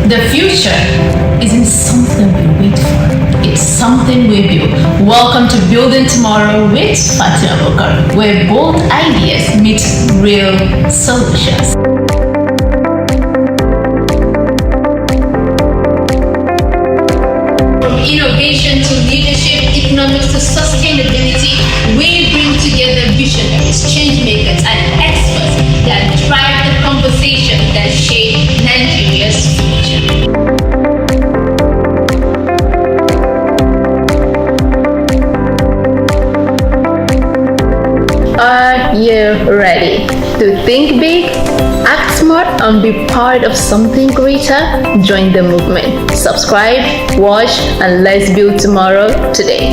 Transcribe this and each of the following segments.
The future isn't something we wait for, it's something we build. Welcome to Building Tomorrow with Fatima Ayegboka, where bold ideas meet real solutions. From innovation to leadership, economics to sustainability, we bring together visionaries, change makers, and experts that drive the conversation that shape Nigeria's future. Are you ready to think big, act smart, and be part of something greater? Join the movement. Subscribe, watch, and let's build tomorrow today.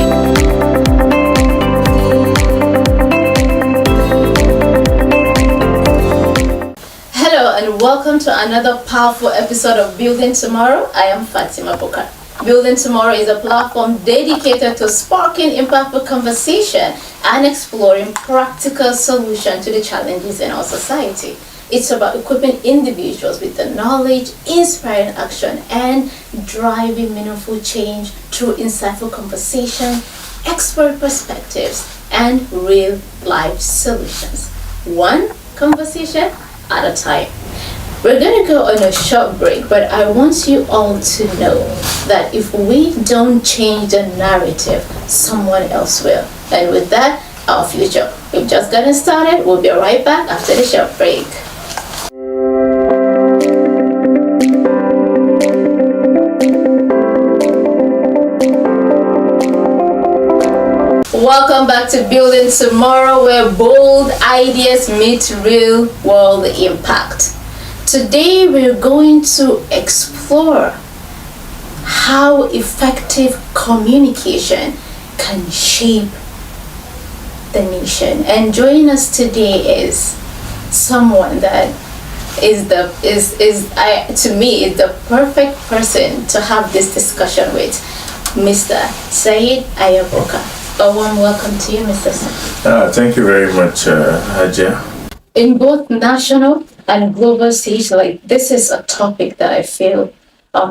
Hello and welcome to another powerful episode of Building Tomorrow. I am Fatima Ayegboka. Building Tomorrow is a platform dedicated to sparking impactful conversation and exploring practical solutions to the challenges in our society. It's about equipping individuals with the knowledge, inspiring action, and driving meaningful change through insightful conversation, expert perspectives, and real-life solutions. One conversation at a time. We're going to go on a short break, but I want you all to know that if we don't change the narrative, someone else will. And with that, our future. We've just gotten started. We'll be right back after the short break. Welcome back to Building Tomorrow, where bold ideas meet real world impact. Today we're going to explore how effective communication can shape the nation. And joining us today is someone that to me is the perfect person to have this discussion with, Mr. Shaheed Ayegboka. A warm welcome to you, Mr. Shaheed. Thank you very much, Haja. In both national and global stage, this is a topic that I feel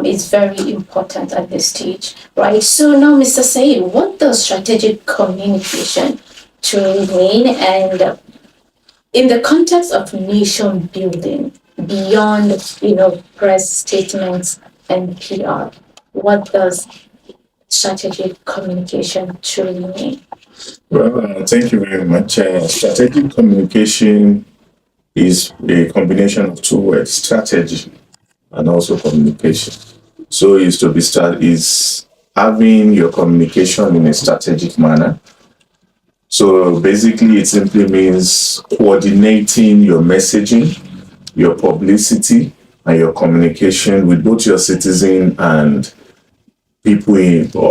is very important at this stage, right? So now, Mr. Shaheed, what does strategic communication truly mean? And in the context of nation building, beyond, press statements and PR, what does strategic communication truly mean? Well, thank you very much. Strategic communication is a combination of two words, strategy and also communication. So is having your communication in a strategic manner. So basically it simply means coordinating your messaging, your publicity, and your communication with both your citizen and people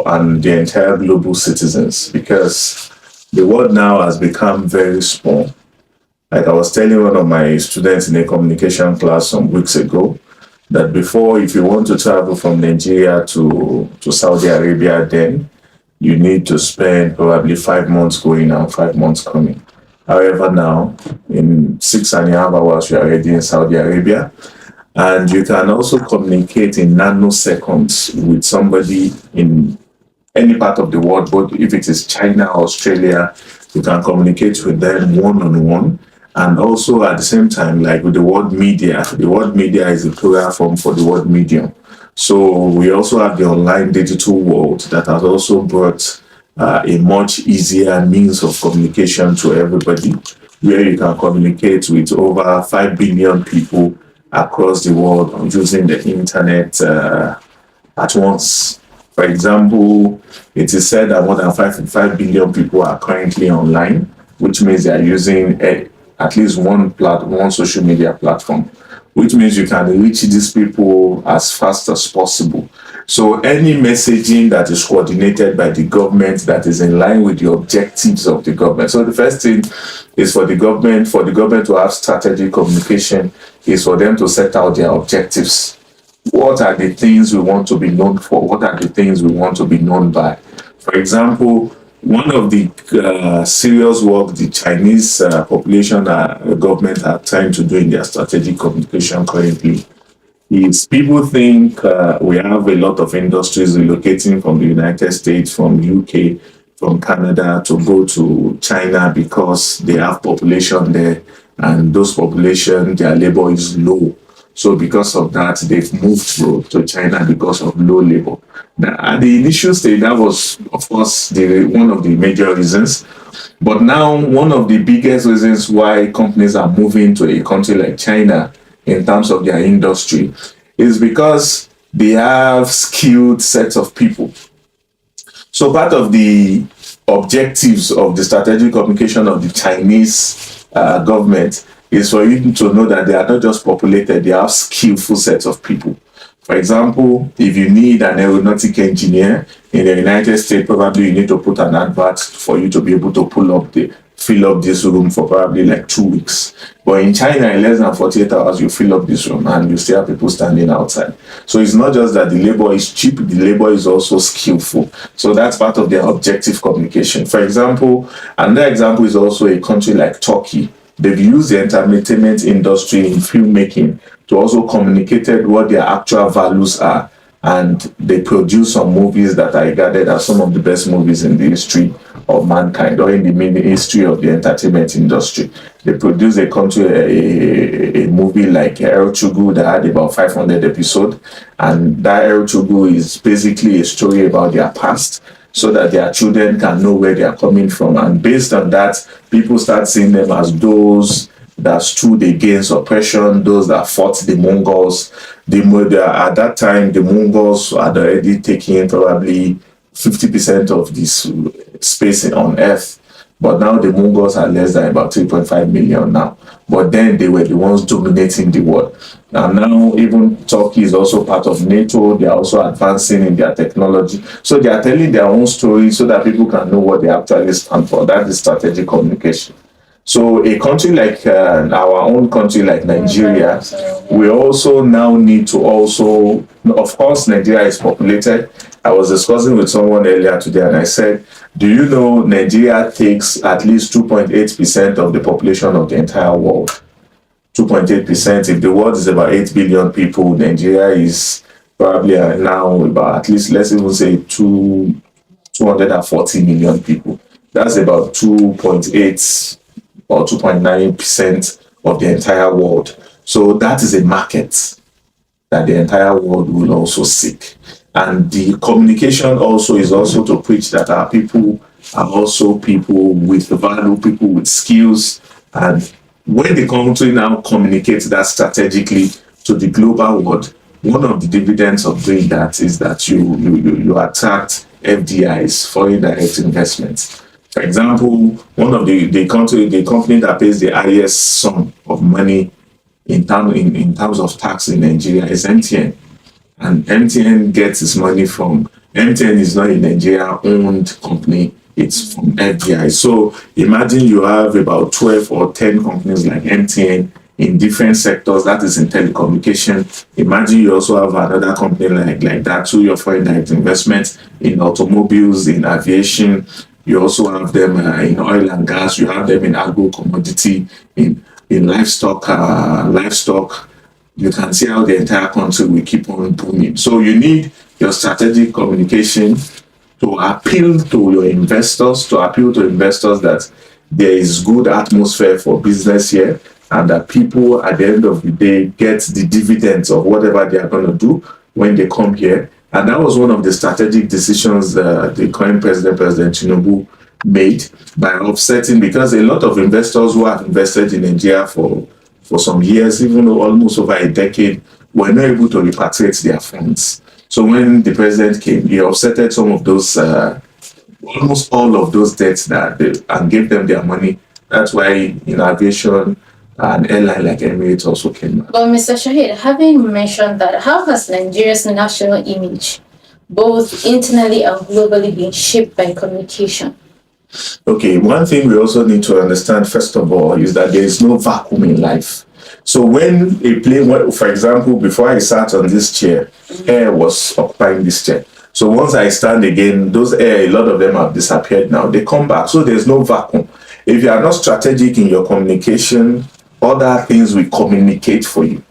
and the entire global citizens, because the world now has become very small. Like I was telling one of my students in a communication class some weeks ago, that before, if you want to travel from Nigeria to Saudi Arabia, then you need to spend probably 5 months going and 5 months coming. However, now, in 6.5 hours, you're already in Saudi Arabia. And you can also communicate in nanoseconds with somebody in any part of the world, but if it is China, Australia, you can communicate with them one-on-one. And also at the same time, like with the word media is the plural form for the word medium. So we also have the online digital world that has also brought a much easier means of communication to everybody, where you can communicate with over 5 billion people across the world using the internet at once. For example, it is said that more than 5 billion people are currently online, which means they are using at least one social media platform, which means you can reach these people as fast as possible. So any messaging that is coordinated by the government that is in line with the objectives of the government. So the first thing is for the government to have strategic communication is for them to set out their objectives. What are the things we want to be known for? What are the things we want to be known by? For example, one of the serious work the Chinese population government are trying to do in their strategic communication currently is people think we have a lot of industries relocating from the United States, from UK, from Canada to go to China because they have population there, and those population, their labor is low. So because of that, they've moved to China because of low labor. Now, at the initial stage, that was, of course, one of the major reasons. But now, one of the biggest reasons why companies are moving to a country like China in terms of their industry is because they have skilled sets of people. So part of the objectives of the strategic communication of the Chinese government is for you to know that they are not just populated, they have skillful sets of people. For example, if you need an aeronautic engineer in the United States, probably you need to put an advert for you to be able to fill up this room for probably like 2 weeks. But in China, in less than 48 hours, you fill up this room and you still have people standing outside. So it's not just that the labor is cheap, the labor is also skillful. So that's part of their objective communication. For example, another example is also a country like Turkey. They've used the entertainment industry in filmmaking to also communicate what their actual values are. And they produce some movies that are regarded as some of the best movies in the history of mankind or in the history of the entertainment industry. They produced a movie like El Chugu that had about 500 episodes. And that El Chugu is basically a story about their past so that their children can know where they are coming from. And based on that, people start seeing them as those that stood against oppression, those that fought the Mongols. At that time, the Mongols had already taken probably 50% of this space on Earth. But now the Mongols are less than about 3.5 million now. But then they were the ones dominating the world. And now even Turkey is also part of NATO. They are also advancing in their technology. So they are telling their own story so that people can know what they actually stand for. That is strategic communication. So a country like our own country like Nigeria, we also now need to also, of course, Nigeria is populated. I was discussing with someone earlier today and I said, do you know Nigeria takes at least 2.8% of the population of the entire world? 2.8%. If the world is about 8 billion people, Nigeria is probably now about at least, let's even say 240 million people. That's about 2.8 or 2.9% of the entire world. So that is a market that the entire world will also seek. And the communication also is also to preach that our people are also people with value, people with skills. And when the country now communicates that strategically to the global world, one of the dividends of doing that is that you attract FDIs, foreign direct investments. For example, one of the company that pays the highest sum of money in terms of tax in Nigeria is MTN. And MTN gets its money from MTN is not a Nigeria owned company, it's from FDI. So imagine you have about 12 or 10 companies like MTN in different sectors, that is in telecommunication. Imagine you also have another company like that, so your foreign direct investments in automobiles, in aviation. You also have them in oil and gas. You have them in agro commodity, in livestock. You can see how the entire country will keep on booming. So you need your strategic communication to appeal to your investors, that there is good atmosphere for business here, and that people at the end of the day get the dividends of whatever they are going to do when they come here. And that was one of the strategic decisions the current President Tinubu made by offsetting, because a lot of investors who have invested in Nigeria for some years, even almost over a decade, were not able to repatriate their funds. So when the president came, he offsetted some of those, almost all of those debts and gave them their money. That's why in aviation, an airline like Emirates also came back. But Mr. Shaheed, having mentioned that, how has Nigeria's national image, both internally and globally, been shaped by communication? Okay, one thing we also need to understand, first of all, is that there is no vacuum in life. So when a plane, for example, before I sat on this chair, air was occupying this chair. So once I stand again, those air, a lot of them have disappeared now. They come back. So there's no vacuum. If you are not strategic in your communication, other things will communicate for you.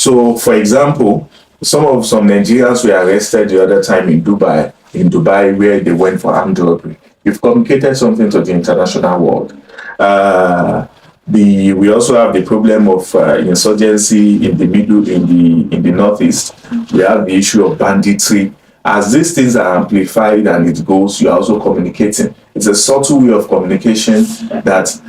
So, for example, some Nigerians were arrested the other time in Dubai, where they went for armed robbery. We've communicated something to the international world. Uh, we also have the problem of insurgency in the middle in the northeast. We have the issue of banditry. As these things are amplified and it goes, you are also communicating. It's a subtle way of communication that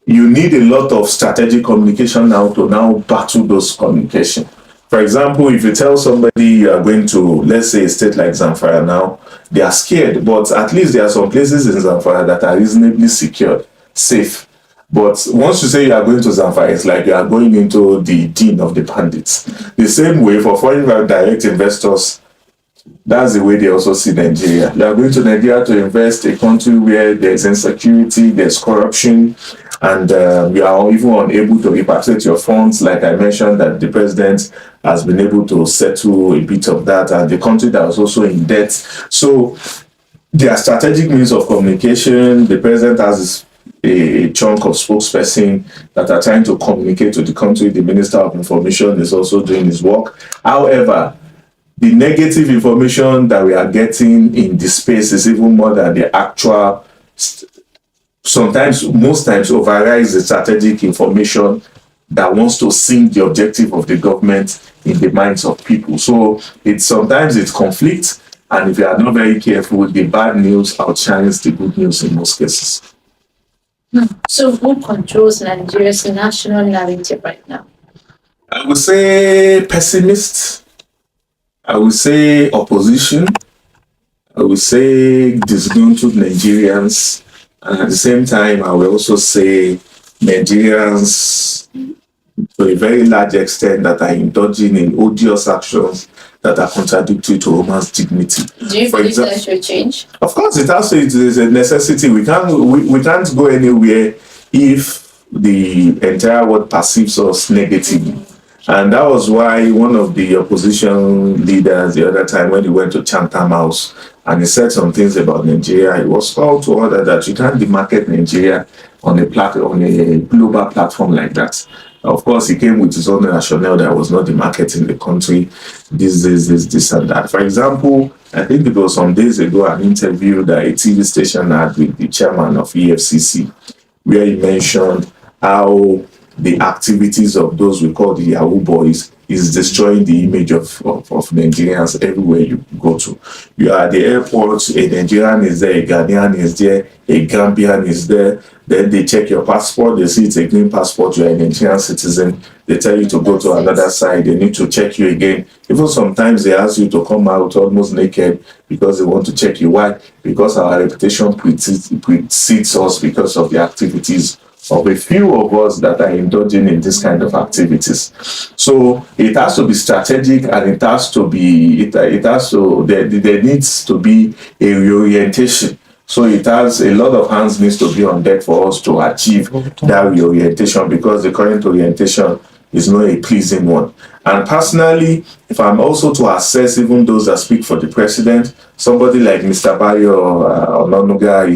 you need a lot of strategic communication now to now battle those communication. For example, if you tell somebody you are going to, let's say, a state like Zamfara now, they are scared, but at least there are some places in Zamfara that are reasonably secured, safe. But once you say you are going to Zamfara, it's like you are going into the den of the bandits. The same way for foreign direct investors, that's the way they also see Nigeria. You are going to Nigeria to invest a country where there's insecurity, there's corruption, and you are even unable to repatriate your funds. Like I mentioned, that the president has been able to settle a bit of that, and the country that was also in debt. So there are strategic means of communication. The president has a chunk of spokesperson that are trying to communicate to the country. The Minister of Information is also doing his work. However, the negative information that we are getting in the space is even more than the actual, sometimes, most times, overrides the strategic information that wants to sink the objective of the government in the minds of people. So it's conflict, and if you are not very careful, the bad news outshines the good news in most cases. So who controls Nigeria's national narrative right now? I would say pessimists. I would say opposition. I would say disgruntled Nigerians. And at the same time, I will also say Nigerians, to a very large extent, that are indulging in odious actions that are contradictory to human dignity. Do you believe that should change? Of course, it is a necessity. We can't go anywhere if the entire world perceives us negatively. And that was why one of the opposition leaders the other time, when he went to Chatham House and he said some things about Nigeria, he was called to order that you can't demarket Nigeria on a global platform like that. Of course, he came with his own rationale that was not demarketing the country, this and that. For example, I think it was some days ago, an interview that a TV station had with the chairman of EFCC, where he mentioned how the activities of those we call the Yahoo boys is destroying the image of Nigerians everywhere you go to. You are at the airport, a Nigerian is there, a Ghanaian is there, a Gambian is there. Then they check your passport, they see it's a green passport, you're a Nigerian citizen. They tell you to go to another side, they need to check you again. Even sometimes they ask you to come out almost naked because they want to check you. Why? Because our reputation precedes us because of the activities of a few of us that are indulging in this kind of activities. So it has to be strategic, and it has to be, there needs to be a reorientation. So it has a lot of hands needs to be on deck for us to achieve that reorientation, because the current orientation is not a pleasing one. And personally, if I'm also to assess even those that speak for the president, somebody like Mr. Bayo Ononuga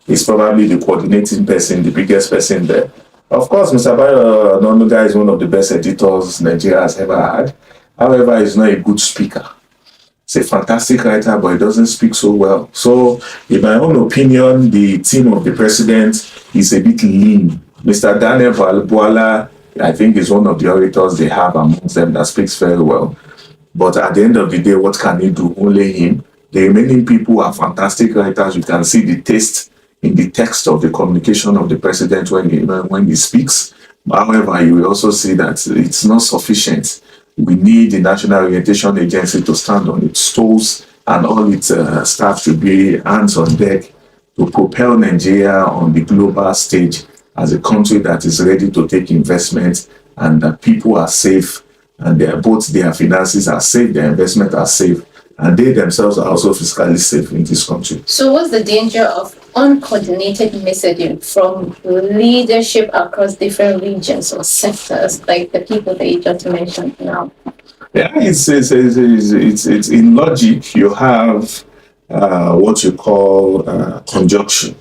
is probably the coordinating person, the biggest person there. Of course, Mr. Bayo Ononuga is one of the best editors Nigeria has ever had. However, he's not a good speaker. He's a fantastic writer, but he doesn't speak so well. So, in my own opinion, the team of the president is a bit lean. Mr. Daniel Balbuala, I think, is one of the orators they have amongst them that speaks very well. But at the end of the day, what can he do? Only him. The remaining people are fantastic writers. You can see the taste in the text of the communication of the president when he speaks. However, you will also see that it's not sufficient. We need the National Orientation Agency to stand on its toes, and all its staff should be hands on deck to propel Nigeria on the global stage as a country that is ready to take investment, and that people are safe, and both their finances are safe, their investment are safe, and they themselves are also fiscally safe in this country. So what's the danger of uncoordinated messaging from leadership across different regions or sectors, like the people that you just mentioned now? Yeah, it's in logic. You have what you call conjunction.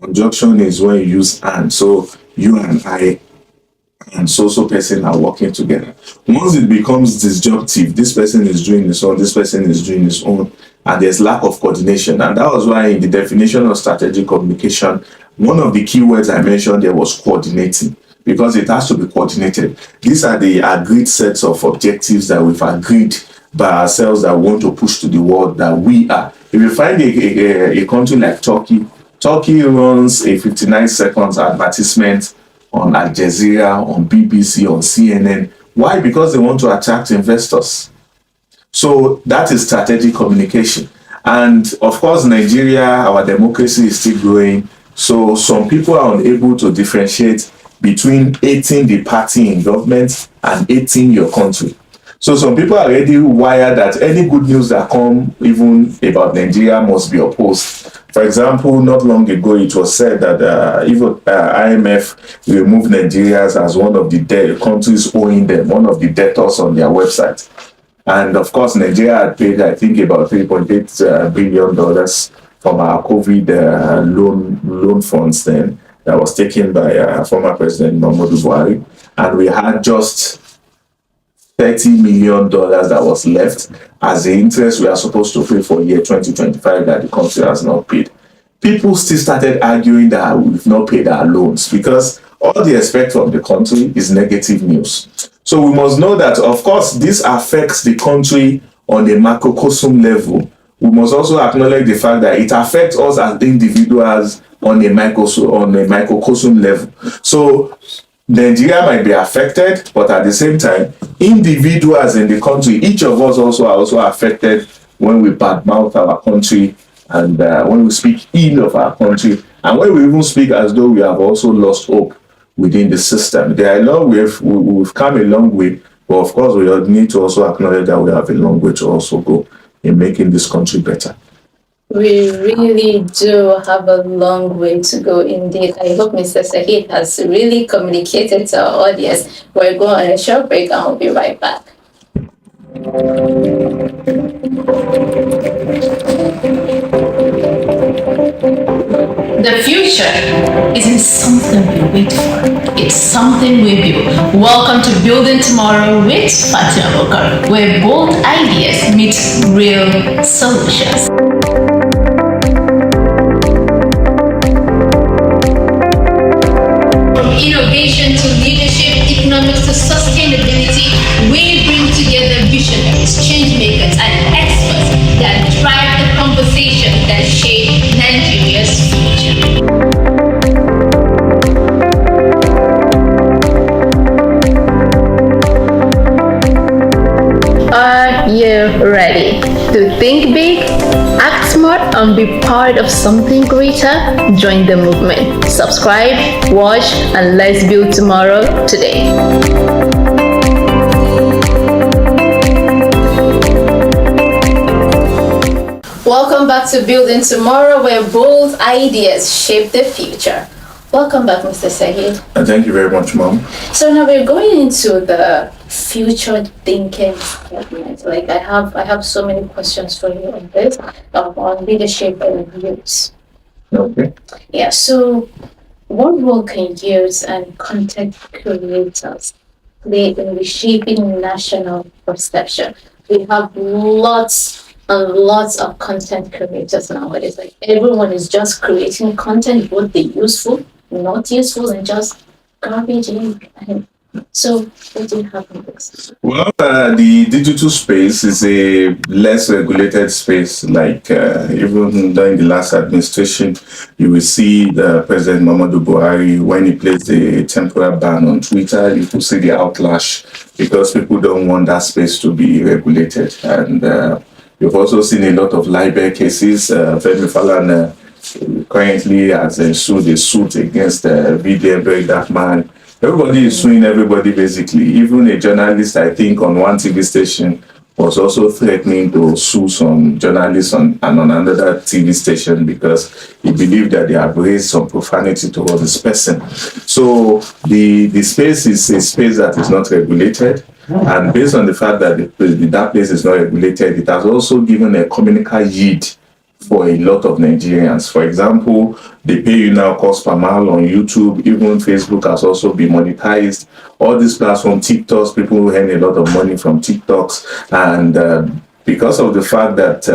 Conjunction is when you use and. So you and I and so person are working together. Once it becomes disjunctive, this person is doing his own, this person is doing his own, and there's lack of coordination. And that was why in the definition of strategic communication, one of the key words I mentioned there was coordinating, because it has to be coordinated. These are the agreed sets of objectives that we've agreed by ourselves that we want to push to the world that we are. If you find a country like Turkey, Turkey runs a 59 seconds advertisement on Al Jazeera, on BBC, on CNN. Why? Because they want to attract investors. So that is strategic communication. And of course, Nigeria, our democracy is still growing. So some people are unable to differentiate between aiding the party in government and aiding your country. So some people are already wired that any good news that come, even about Nigeria, must be opposed. For example, not long ago, it was said that even IMF removed Nigeria as one of the countries owing them, one of the debtors on their website. And of course, Nigeria had paid, I think, about $3.8 billion from our COVID loan funds then that was taken by former President Muhammadu Buhari. And we had just $30 million that was left as the interest we are supposed to pay for year 2025 that the country has not paid. People still started arguing that we've not paid our loans because all they expect from the country is negative news. So we must know that, of course, this affects the country on a macrocosm level. We must also acknowledge the fact that it affects us as individuals on a microcosm level. So Nigeria might be affected, but at the same time, individuals in the country, each of us also are also affected when we badmouth our country and when we speak ill of our country, and when we even speak as though we have also lost hope within the system. There are a long way, we've come a long way, but of course we need to also acknowledge that we have a long way to also go in making this country better. We really do have a long way to go indeed. I hope Mr. Shaheed has really communicated to our audience. We're going on a short break and we'll be right back. The future isn't something we wait for. It's something we build. Welcome to Building Tomorrow with Fatima Ayegboka, where bold ideas meet real solutions. Innovation to leadership, economics to sustainability, we bring together visionaries, change makers, and experts that drive the conversation that shape Nigeria's future. Are you ready to think big, act smart, and be part of something greater? Join the movement. Subscribe, watch, and let's build tomorrow today. Welcome back to Building Tomorrow, where bold ideas shape the future. Welcome back, Mr. Shaheed. Thank you very much, Mom. So now we're going into the future thinking segment. Like I have so many questions for you on this, on leadership and youth. Okay. Yeah. So, what role can youth and content creators play in reshaping national perception? We have lots and lots of content creators nowadays. Like everyone is just creating content, both the useful, not useful, and just garbage in. So, what do you have on this? Well, the digital space is a less regulated space. Like even during the last administration, you will see the President Muhammadu Buhari, when he placed a temporary ban on Twitter, you could see the outlash because people don't want that space to be regulated. And you've also seen a lot of libel cases. Femi Falana currently has sued a suit against VDM, very dark man. Everybody is suing everybody basically. Even a journalist, I think, on one TV station was also threatening to sue some journalists on another TV station because he believed that they have raised some profanity towards this person. So the space is a space that is not regulated. And based on the fact that that place is not regulated, it has also given a communal yield for a lot of Nigerians. For example, they pay you now cost per mile on YouTube. Even Facebook has also been monetized. All these platforms, TikToks, people who earn a lot of money from TikToks. And because of the fact that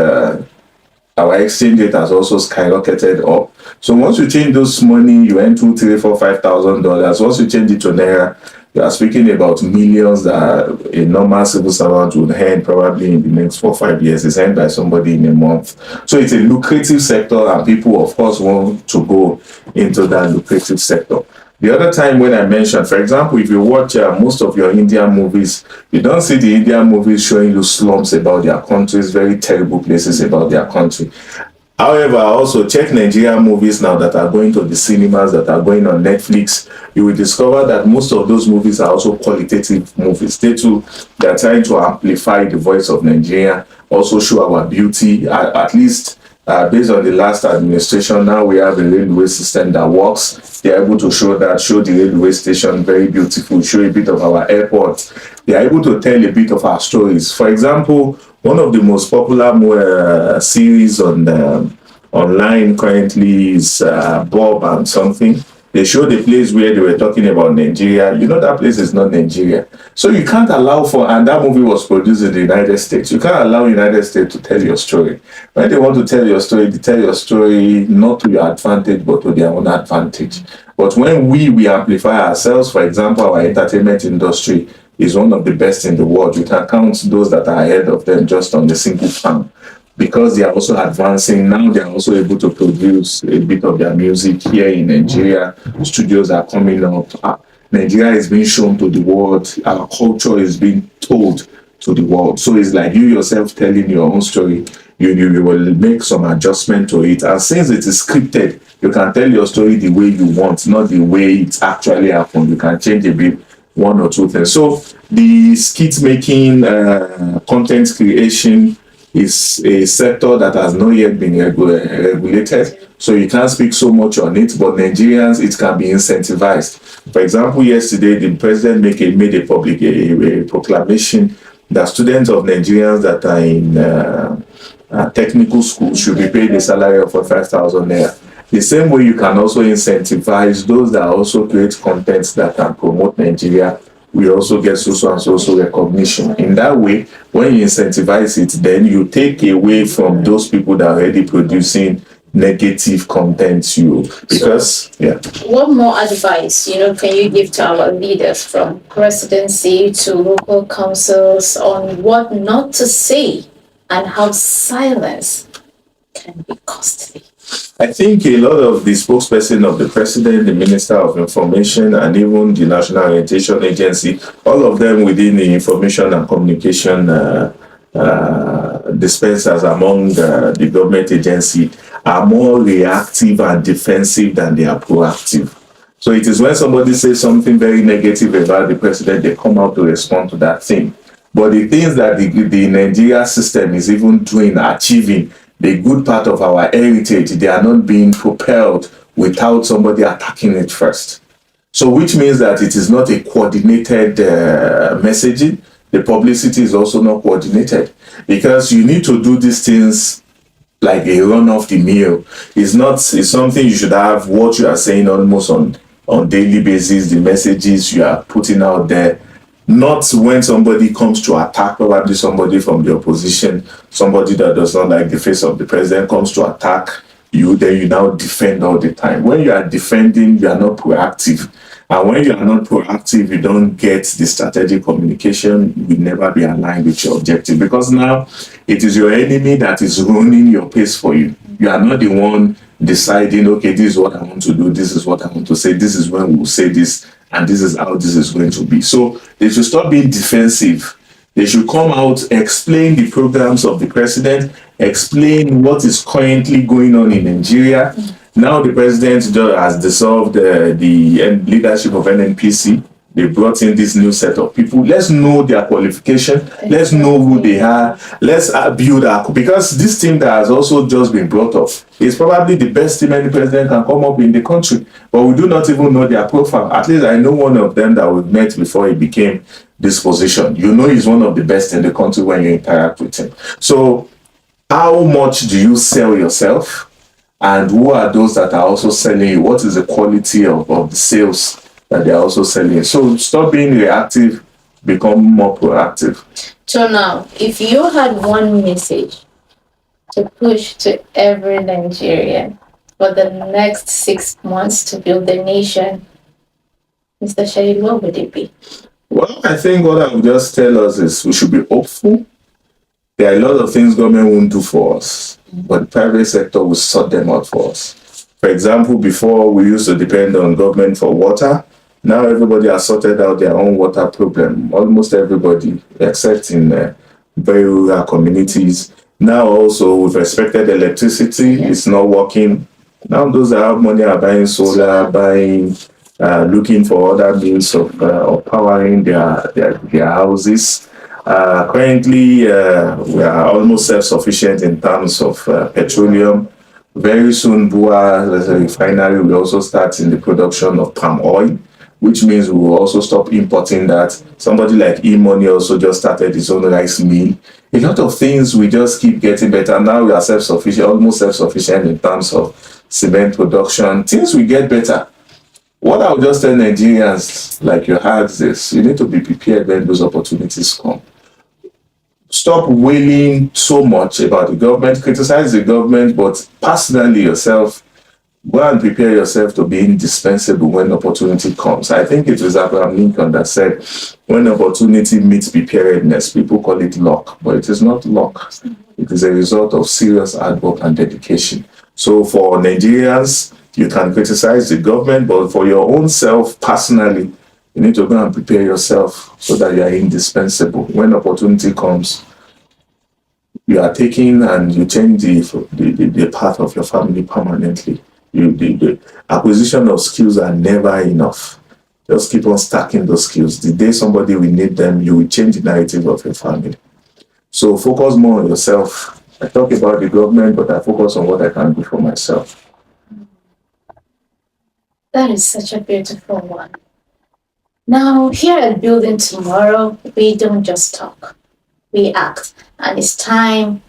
our exchange rate has also skyrocketed up. So once you change those money, you earn $2, $3, $4, $5,000. Once you change it to naira, you are speaking about millions that a normal civil servant would earn probably in the next 4 or 5 years. It's earned by somebody in a month. So it's a lucrative sector, and people, of course, want to go into that lucrative sector. The other time when I mentioned, for example, if you watch most of your Indian movies, you don't see the Indian movies showing you slums about their countries, very terrible places about their country. However, also check Nigerian movies now that are going to the cinemas, that are going on Netflix. You will discover that most of those movies are also qualitative movies. They are trying to amplify the voice of Nigeria, also show our beauty, at least based on the last administration. Now we have a railway system that works. They are able to show the railway station very beautiful, show a bit of our airport. They are able to tell a bit of our stories. For example, one of the most popular series on online currently is Bob and something. They showed a place where they were talking about Nigeria. You know that place is not Nigeria. So you can't allow and that movie was produced in the United States. You can't allow United States to tell your story. When they want to tell your story, they tell your story not to your advantage, but to their own advantage. But when we amplify ourselves, for example, our entertainment industry is one of the best in the world. You can count those that are ahead of them just on the single palm. Because they are also advancing now, they are also able to produce a bit of their music here in Nigeria. Studios are coming up. Nigeria is being shown to the world. Our culture is being told to the world. So it's like you yourself telling your own story. You will make some adjustment to it. And since it is scripted, you can tell your story the way you want, not the way it actually happened. You can change a bit, one or two things. So the skit making, content creation, is a sector that has not yet been regulated, so you can't speak so much on it. But Nigerians, it can be incentivized. For example, yesterday the president made a public a proclamation that students of Nigerians that are in technical school should be paid a salary of 5,000 naira. The same way you can also incentivize those that also create content that can promote Nigeria. We also get so and so recognition. In that way, when you incentivize it, then you take away from those people that are already producing negative content. What more advice, can you give to our leaders from presidency to local councils on what not to say and how silence can be costly? I think a lot of the spokesperson of the president, the Minister of Information, and even the National Orientation Agency, all of them within the information and communication dispensers among the government agency are more reactive and defensive than they are proactive. So it is when somebody says something very negative about the president, they come out to respond to that thing. But the things that the Nigeria system is even doing, achieving, the good part of our heritage, they are not being propelled without somebody attacking it first. So which means that it is not a coordinated messaging. The publicity is also not coordinated, because you need to do these things like a run off the mill. It's something you should have what you are saying almost on daily basis, the messages you are putting out there. Not when somebody comes to attack, probably somebody from the opposition, somebody that does not like the face of the president comes to attack you, then you now defend all the time. When you are defending, you are not proactive. And when you are not proactive, you don't get the strategic communication, you will never be aligned with your objective. Because now it is your enemy that is running your pace for you. You are not the one deciding, okay, this is what I want to do, this is what I want to say, this is when we will say this, and this is how this is going to be. So they should stop being defensive. They should come out, explain the programs of the president, explain what is currently going on in Nigeria. Now the president has dissolved the leadership of NNPC. They brought in this new set of people. Let's know their qualification. Let's know who they are. Let's build up. Because this team that has also just been brought up is probably the best team any president can come up in the country. But we do not even know their profile. At least I know one of them that we met before he became this position. You know he's one of the best in the country when you interact with him. So how much do you sell yourself? And who are those that are also selling you? What is the quality of the sales that they are also selling? So stop being reactive, become more proactive. So now, if you had one message to push to every Nigerian for the next 6 months to build the nation, Mr. Shahid, what would it be? Well, I think what I would just tell us is we should be hopeful. There are a lot of things government won't do for us, but the private sector will sort them out for us. For example, before we used to depend on government for water. Now everybody has sorted out their own water problem. Almost everybody, except in very rural communities. Now also we've expected electricity, it's not working. Now those that have money are buying solar, buying, looking for other means of powering their houses. Currently, we are almost self-sufficient in terms of petroleum. Very soon, Bua, as a refinery, will also start in the production of palm oil, which means we will also stop importing that. Somebody like E-Money also just started his own rice mill. A lot of things we just keep getting better. Now we are self-sufficient, almost self-sufficient in terms of cement production. Things will get better. What I would just tell Nigerians, like you had this, you need to be prepared when those opportunities come. Stop wailing so much about the government, criticize the government, but personally yourself, go and prepare yourself to be indispensable when opportunity comes. I think it was Abraham Lincoln that said, when opportunity meets preparedness, people call it luck, but it is not luck. It is a result of serious hard work and dedication. So for Nigerians, you can criticize the government, but for your own self, personally, you need to go and prepare yourself so that you are indispensable. When opportunity comes, you are taking and you change the path of your family permanently. The acquisition of skills are never enough. Just keep on stacking those skills. The day somebody will need them, you will change the narrative of your family. So focus more on yourself. I talk about the government, but I focus on what I can do for myself. That is such a beautiful one. Now, here at Building Tomorrow, we don't just talk, we act. And it's time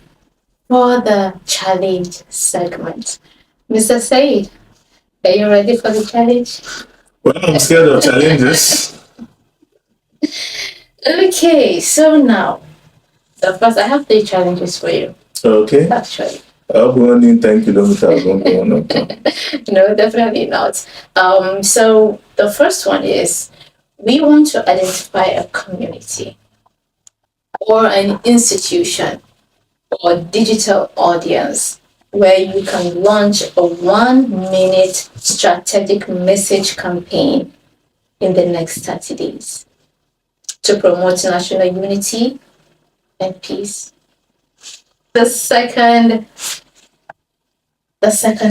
for the challenge segment. Mr. Said, are you ready for the challenge? Well, I'm scared of challenges. Okay, so now, the first, I have 3 challenges for you, Okay. actually. I'll be running 10 kilometers, won't go on. No, definitely not. So the first one is we want to identify a community or an institution or digital audience where you can launch a 1 minute strategic message campaign in the next 30 days to promote national unity and peace. The second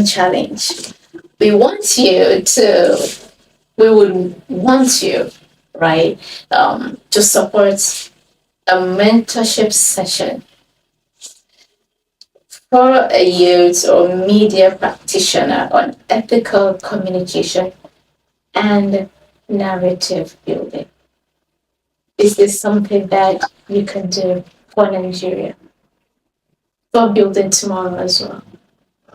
challenge, we want you to, we would want you, right, to support a mentorship session for a youth or media practitioner on ethical communication and narrative building. Is this something that you can do for Nigeria? For Building Tomorrow as well?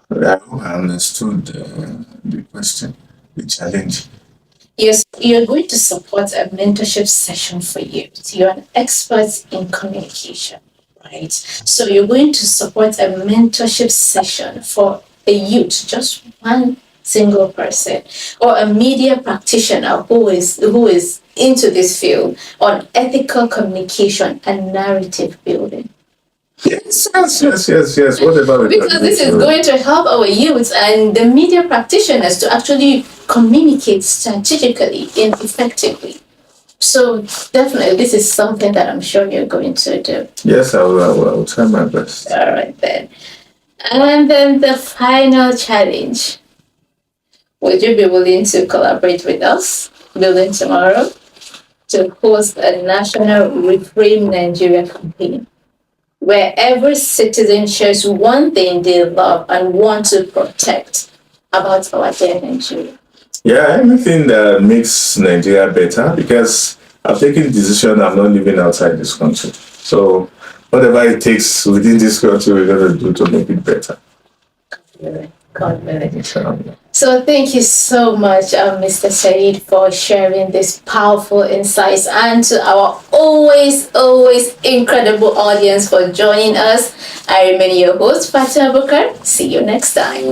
I hope I understood the question, the challenge. Yes, you're going to support a mentorship session for youth. You're an expert in communication, right? So you're going to support a mentorship session for a youth, just one single person, or a media practitioner who is into this field on ethical communication and narrative building. Yes. What about Because this is going to help our youth and the media practitioners to actually communicate strategically and effectively. So definitely, this is something that I'm sure you're going to do. Yes, I will try my best. All right then. And then the final challenge. Would you be willing to collaborate with us, Building Tomorrow, to host a national Reframe Nigeria campaign, where every citizen shares one thing they love and want to protect about our dear Nigeria? Yeah, anything that makes Nigeria better, because I've taken the decision I'm not living outside this country. So whatever it takes within this country, we're going to do to make it better. God willing. Inshallah. So thank you so much, Mr. Shaheed, for sharing this powerful insights, and to our always incredible audience for joining us. I remain your host, Fatima Bukar. See you next time.